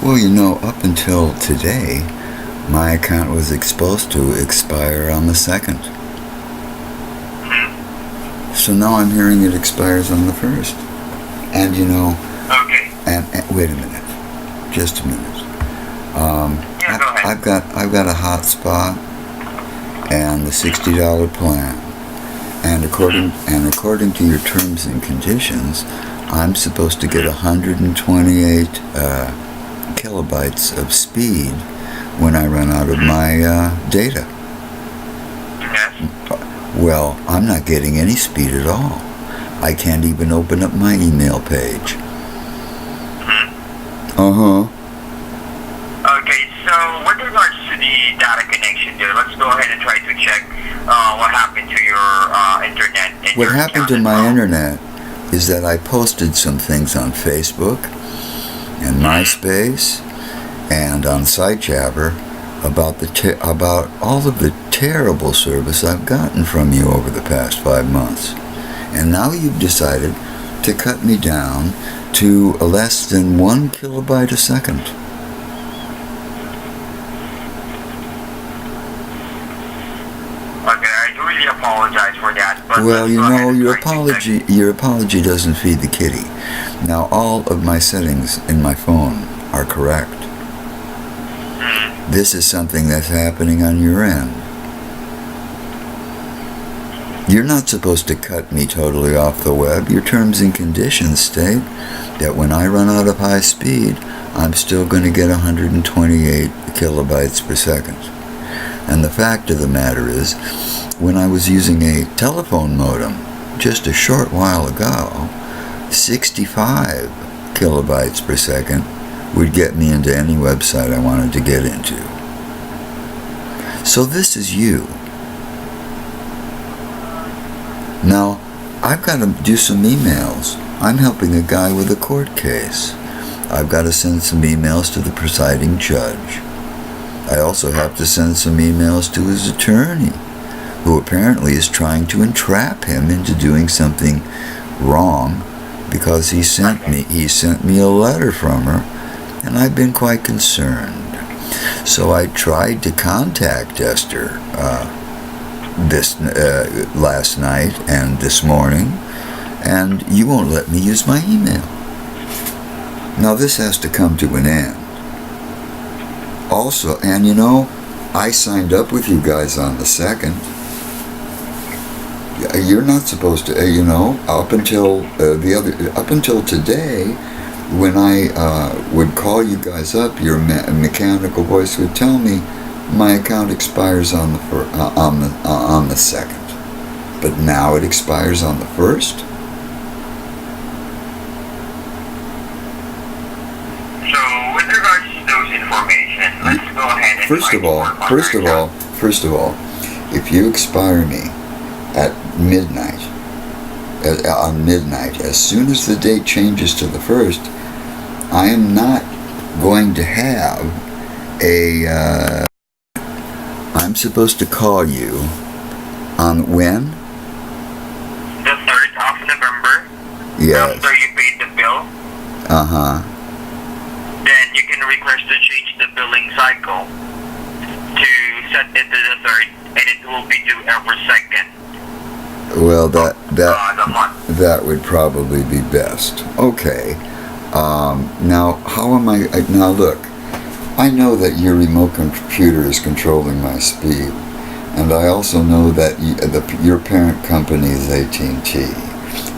Well, you know, up until today, my account was supposed to expire on the 2nd. So now I'm hearing it expires on the 1st. And you know... Okay. And wait a minute. Just a minute. Yeah, go ahead. I've got a hotspot and the $60 plan. And according to your terms and conditions, I'm supposed to get 128 kilobytes of speed when I run out of my data. Yes. Well, I'm not getting any speed at all. I can't even open up my email page. Uh-huh. Okay, so with regards to the data connection there, let's go ahead and try to check what happened to your internet. What happened to my internet is that I posted some things on Facebook and MySpace and on SiteJabber about all of the terrible service I've gotten from you over the past 5 months. And now you've decided to cut me down to less than 1 kilobyte a second. Okay, I do really apologize for that. But well, you know, your apology doesn't feed the kitty. Now, all of my settings in my phone are correct. This is something that's happening on your end. You're not supposed to cut me totally off the web. Your terms and conditions state that when I run out of high speed, I'm still going to get 128 kilobytes per second. And the fact of the matter is, when I was using a telephone modem just a short while ago, 65 kilobytes per second would get me into any website I wanted to get into. So this is you. Now, I've got to do some emails. I'm helping a guy with a court case. I've got to send some emails to the presiding judge. I also have to send some emails to his attorney, who apparently is trying to entrap him into doing something wrong because he sent me a letter from her, and I've been quite concerned. So I tried to contact Esther this last night and this morning, and you won't let me use my email. Now this has to come to an end. Also, and you know, I signed up with you guys on the 2nd. You're not supposed to, you know, up until today, when I would call you guys up, your mechanical voice would tell me my account expires on the 2nd. But now it expires on the 1st. So, with regards to those information, let's go ahead and First of all, if you expire me at midnight, on midnight, as soon as the date changes to the 1st, I am not going to have a, I'm supposed to call you on when? The 3rd of November. Yes. After you paid the bill. Uh-huh. Then you can request to change the billing cycle to set it to the 3rd, and it will be due every 2nd. Well, the month. that would probably be best. Okay. Now, how am I... Now, look. I know that your remote computer is controlling my speed. And I also know that your parent company is AT&T.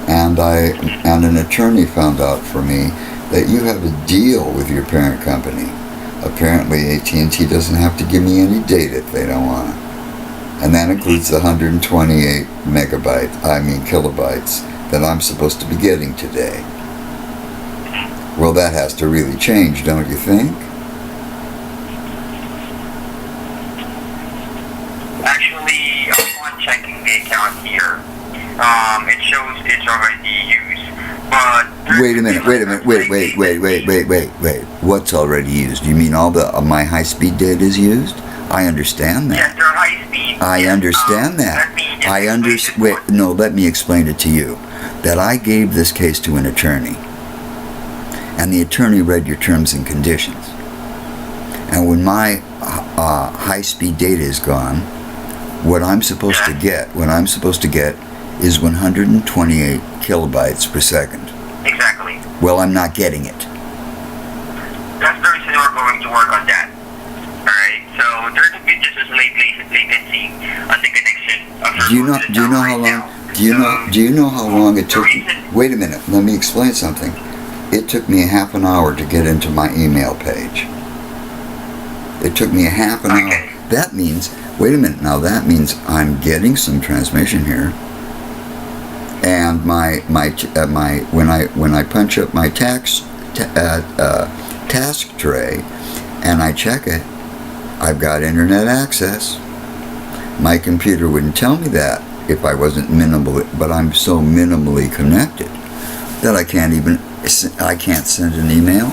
And an attorney found out for me that you have a deal with your parent company. Apparently, AT&T doesn't have to give me any data if they don't want it. And that includes the 128 kilobytes that I'm supposed to be getting today. Well, that has to really change, don't you think? Actually, upon checking the account here, it shows it's already used. But wait a minute. What's already used? You mean all my high-speed data is used? I understand that. Yes, they're high speed. I understand that. Let me explain it to you. That I gave this case to an attorney, and the attorney read your terms and conditions. And when my high-speed data is gone, what I'm supposed to get is 128 kilobytes per second. Exactly. Well, I'm not getting it. That's the reason we're going to work on that. Alright, so there could be just a slight latency on the connection of your phone to the tower right now. Do you know how long it took? Wait a minute, let me explain something. It took me a half an hour to get into my email page. It took me a half an hour. That means, wait a minute, now that means I'm getting some transmission here. And when I punch up my task tray and I check it, I've got internet access. My computer wouldn't tell me that if I wasn't but I'm so minimally connected that I can't send an email.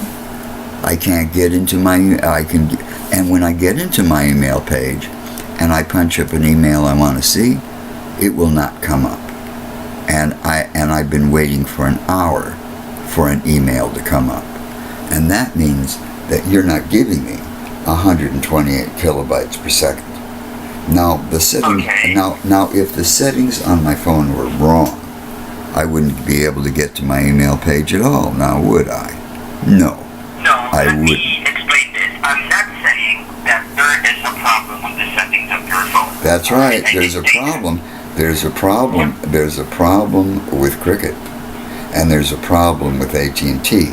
I can't get into and when I get into my email page and I punch up an email I want to see, it will not come up. And I've been waiting for an hour for an email to come up. And that means that you're not giving me 128 kilobytes per second. Now the settings now if the settings on my phone were wrong, I wouldn't be able to get to my email page at all, now would I? No. Let me explain this. I'm not saying that there is a problem with the settings of your phone. That's right, there's a problem. There's a problem with Cricket, and there's a problem with AT&T,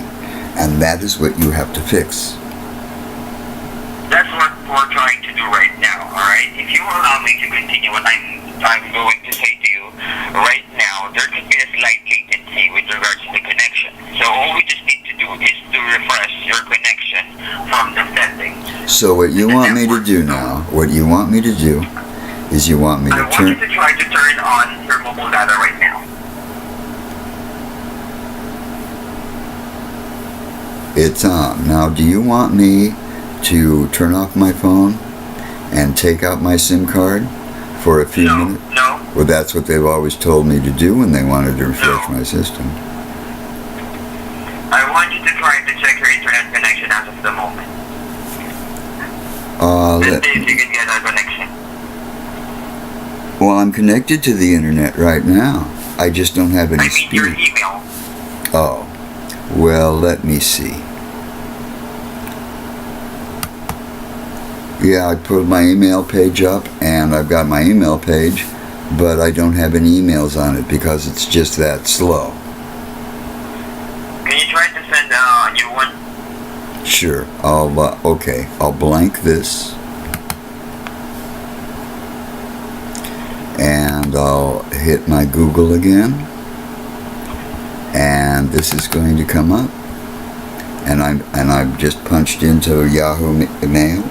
and that is what you have to fix. That's what we're trying to do right now, alright? If you allow me to continue what I'm going to say to you, right now, there could be a slight latency with regards to the connection. So all we just need to do is to refresh your connection from the settings. So what you want me to do now, is you want me to I want you to try to turn on your mobile data right now. It's on. Now, do you want me to turn off my phone and take out my SIM card for a few minutes? No. Well, that's what they've always told me to do when they wanted to refresh my system. I want you to try to check your internet connection as of the moment. Let's see if you can get a connection. Well, I'm connected to the internet right now. I just don't have any speed. Your email. Oh, well, let me see. Yeah, I put my email page up, and I've got my email page, but I don't have any emails on it because it's just that slow. Can you try to send a new one? Sure. I'll blank this. And I'll hit my Google again, and this is going to come up, and I've just punched into Yahoo Mail,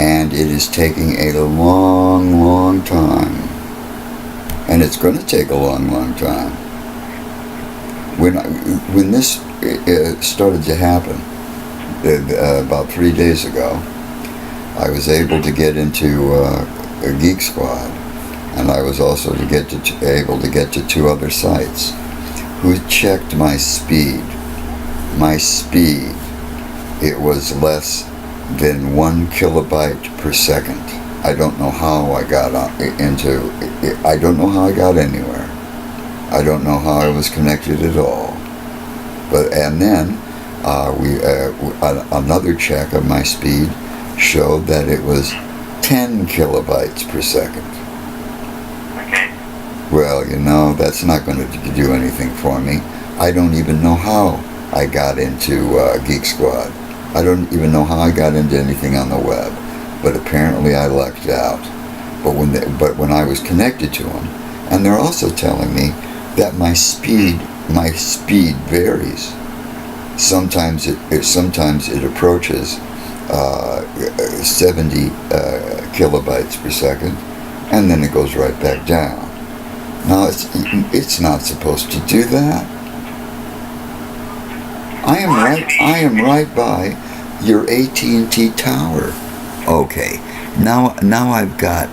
and it is taking a long time, and it's going to take a long time. When this started to happen about 3 days ago, I was able to get into a Geek Squad. And I was also able to get to 2 other sites who checked my speed. My speed, it was less than 1 kilobyte per second. I don't know how I got I don't know how I got anywhere. I don't know how I was connected at all. And then another check of my speed showed that it was 10 kilobytes per second. Well, that's not going to do anything for me. I don't even know how I got into Geek Squad. I don't even know how I got into anything on the web. But apparently I lucked out. But when I was connected to them, and they're also telling me that my speed varies. Sometimes it approaches 70 kilobytes per second, and then it goes right back down. Now, it's not supposed to do that. I am right by your AT&T tower. Okay, now I've got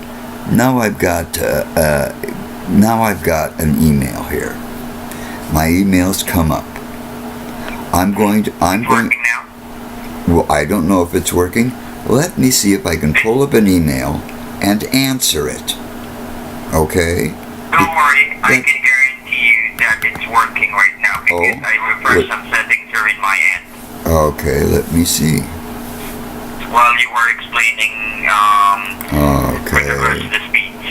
an email here. My emails come up. Well, I don't know if it's working. Let me see if I can pull up an email and answer it. Okay? Don't worry, I can guarantee you that it's working right now because I refreshed some settings here in my end. Okay, let me see. While you were explaining with regards to the speech.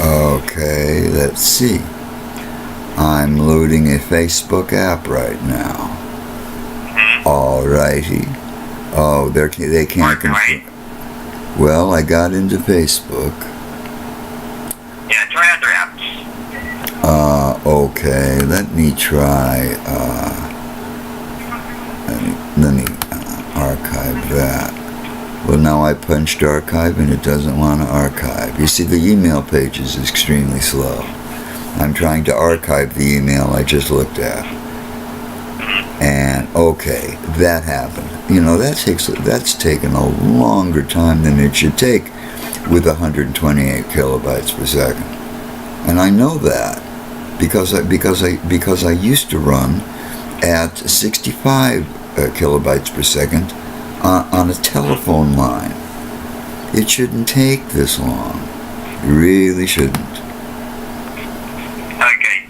Okay, let's see. I'm loading a Facebook app right now. Alrighty. Oh, they can't confirm. Right? Well, I got into Facebook. Yeah, try other apps. Okay, let me try, let me archive that. Well, now I punched archive and it doesn't want to archive. You see, the email page is extremely slow. I'm trying to archive the email I just looked at. And, okay, that happened. You know, that's taken a longer time than it should take with 128 kilobytes per second. And I know that because I used to run at 65 kilobytes per second on a telephone line. It shouldn't take this long. It really shouldn't. Okay,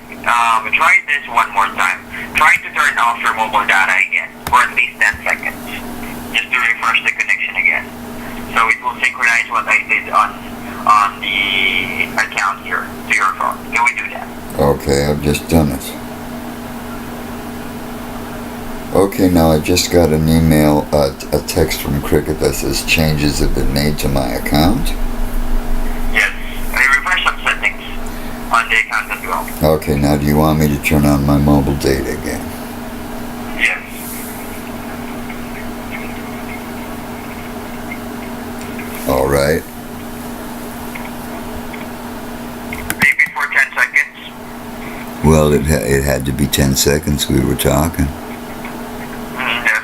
try this one more time. Try to turn off your mobile data again for at least 10 seconds. Just to refresh the connection again. So it will synchronize what I did on the account here to your phone. Can we do that? Okay, I've just done it. Okay, now I just got an email, a text from Cricket that says changes have been made to my account. Yes, I refreshed some settings on the account as well. Okay, now do you want me to turn on my mobile data again? Yes. All right. Maybe for 10 seconds. Well, it had to be 10 seconds we were talking. Yes.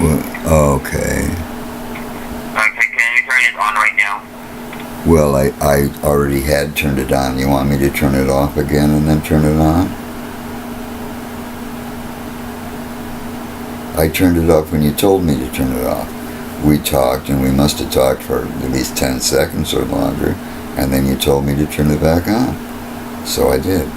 Well, okay. Okay, can you turn it on right now? Well, I already had turned it on. You want me to turn it off again and then turn it on? I turned it off when you told me to turn it off. We talked, and we must have talked for at least 10 seconds or longer, and then you told me to turn it back on. So I did.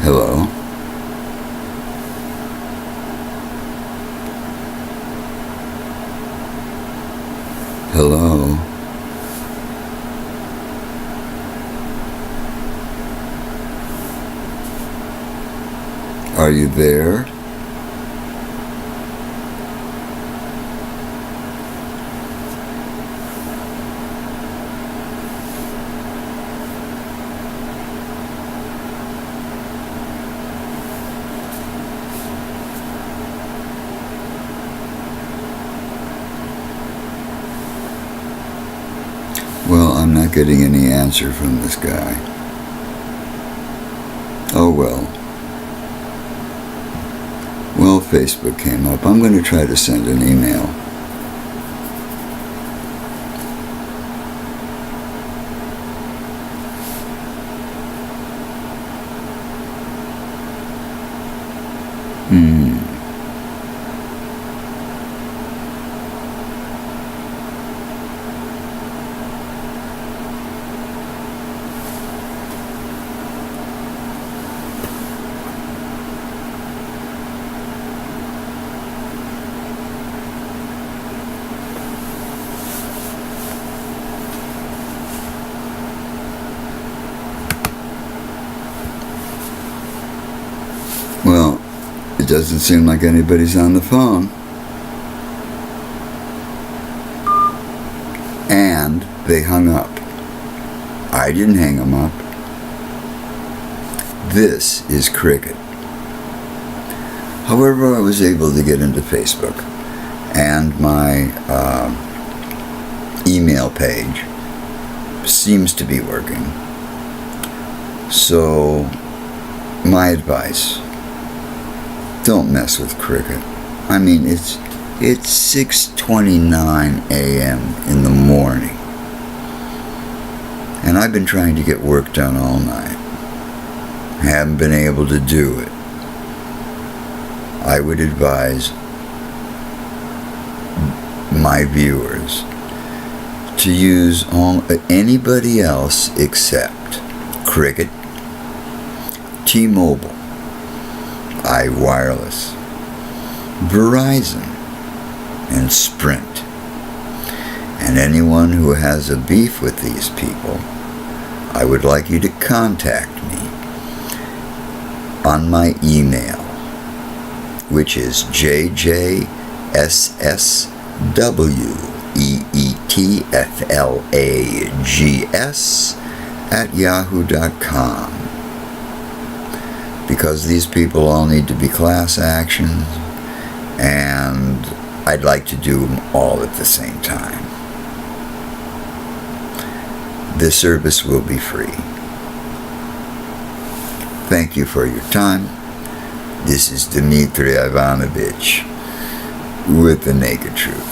Hello? Hello? Are you there? Well, I'm not getting any answer from this guy. Oh well. Well, Facebook came up. I'm going to try to send an email. doesn't seem like anybody's on the phone. And they hung up. I didn't hang them up. This is cricket. However, I was able to get into Facebook, and my email page seems to be working. So, my advice, don't mess with cricket. I mean, it's 6:29 a.m. in the morning, and I've been trying to get work done all night. Haven't been able to do it. I would advise my viewers to use anybody else except Cricket, T-Mobile, iWireless, Verizon, and Sprint. And anyone who has a beef with these people, I would like you to contact me on my email, which is jjsswetflags@yahoo.com, because these people all need to be class actions, and I'd like to do them all at the same time. The service will be free. Thank you for your time. This is Dmitry Ivanovich with the Naked Truth.